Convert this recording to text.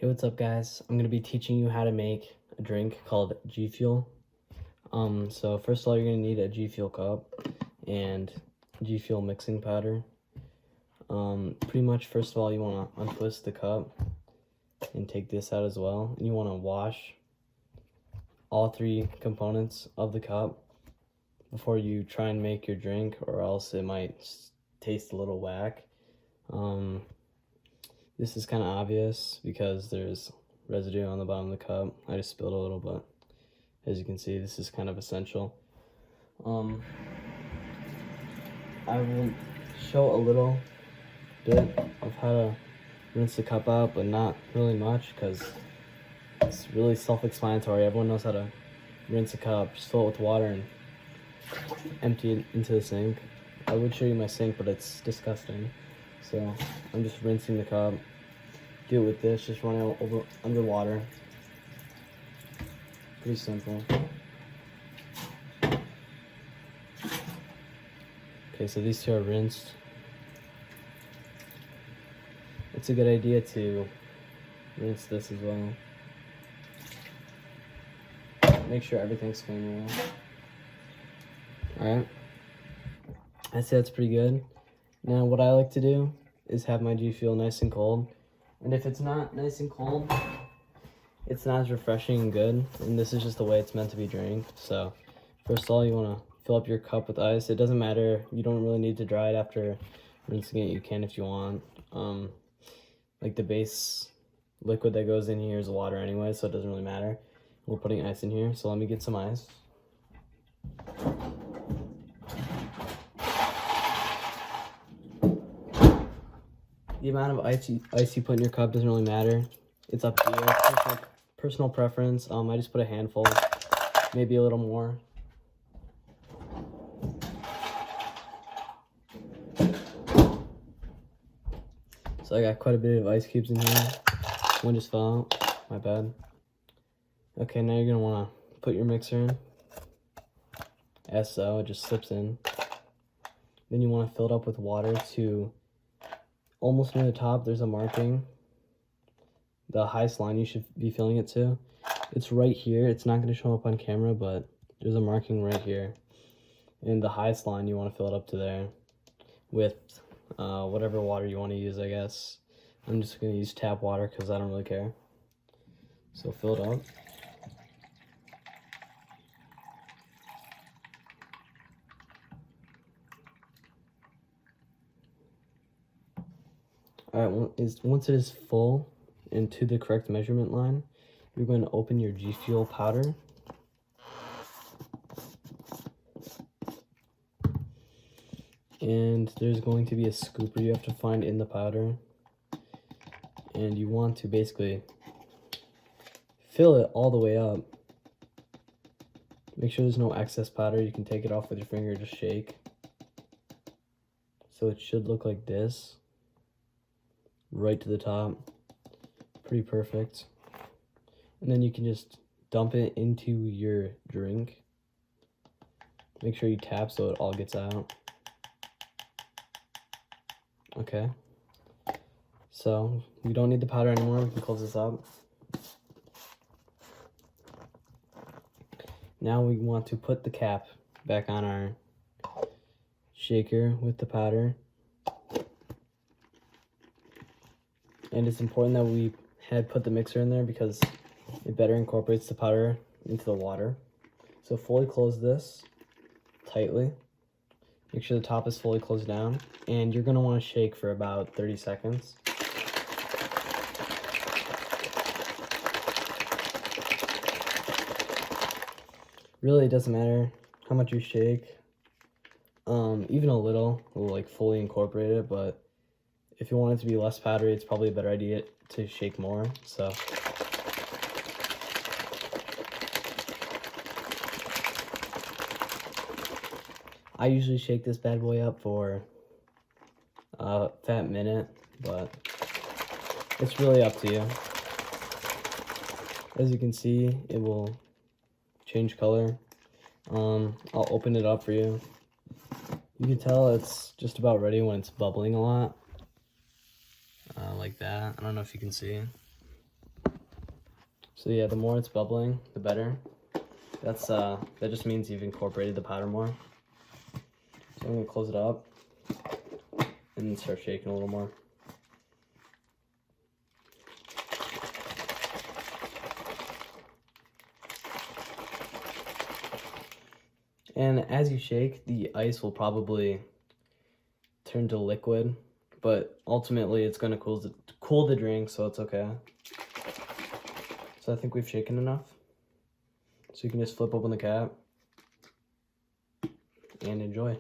Hey, what's up guys? I'm going to be teaching you how to make a drink called G Fuel. So first of all, you're going to need a G Fuel cup and G Fuel mixing powder. Pretty much first of all, you want to untwist the cup and take this out as well. And you want to wash all three components of the cup before you try and make your drink, or else it might taste a little whack. This is kind of obvious because there's residue on the bottom of the cup. I just spilled a little, but as you can see, this is kind of essential. I will show a little bit of how to rinse the cup out, but not really much because it's really self-explanatory. Everyone knows how to rinse a cup. Just fill it with water and empty it into the sink. I would show you my sink, but it's disgusting. So I'm just rinsing the cup. Do it with this, just run it over underwater. Pretty simple. Okay, so these two are rinsed. It's a good idea to rinse this as well. Make sure everything's clean. Alright. I'd say that's pretty good. Now what I like to do is have my G Fuel nice and cold. And if it's not nice and cold, it's not as refreshing and good. And this is just the way it's meant to be drank. So first of all, you want to fill up your cup with ice. It doesn't matter. You don't really need to dry it after rinsing it. You can if you want. Like the base liquid that goes in here is water anyway, so it doesn't really matter. We're putting ice in here, so let me get some ice. The amount of ice you put in your cup doesn't really matter. It's up to you. Personal preference. I just put a handful, maybe a little more. So I got quite a bit of ice cubes in here. One just fell out. My bad. Okay, now you're gonna want to put your mixer in. As so, it just slips in. Then you want to fill it up with water to almost near the top. There's a marking. The highest line you should be filling it to. It's right here. It's not going to show up on camera, but there's a marking right here. And the highest line, you want to fill it up to there with whatever water you want to use, I guess. I'm just going to use tap water because I don't really care. So fill it up. Alright, once it is full and to the correct measurement line, you're going to open your G Fuel powder. And there's going to be a scooper you have to find in the powder. And you want to basically fill it all the way up. Make sure there's no excess powder. You can take it off with your finger, just shake. So it should look like this. Right to the top. Pretty perfect. And then you can just dump it into your drink. Make sure you tap so it all gets out. Okay. So we don't need the powder anymore. We can close this up. Now we want to put the cap back on our shaker with the powder. And it's important that we had put the mixer in there because it better incorporates the powder into the water. So fully close this tightly. Make sure the top is fully closed down. And you're going to want to shake for about 30 seconds. Really, it doesn't matter how much you shake. Even a little will like fully incorporate it, but if you want it to be less powdery, it's probably a better idea to shake more. So I usually shake this bad boy up for a fat minute, but it's really up to you. As you can see, it will change color. I'll open it up for you. You can tell it's just about ready when it's bubbling a lot. Like that. I don't know if you can see. So yeah, the more it's bubbling, the better. That just means you've incorporated the powder more. So I'm gonna close it up and then start shaking a little more. And as you shake, the ice will probably turn to liquid, but ultimately it's gonna cool the drink, so it's okay. So I think we've shaken enough. So you can just flip open the cap and enjoy.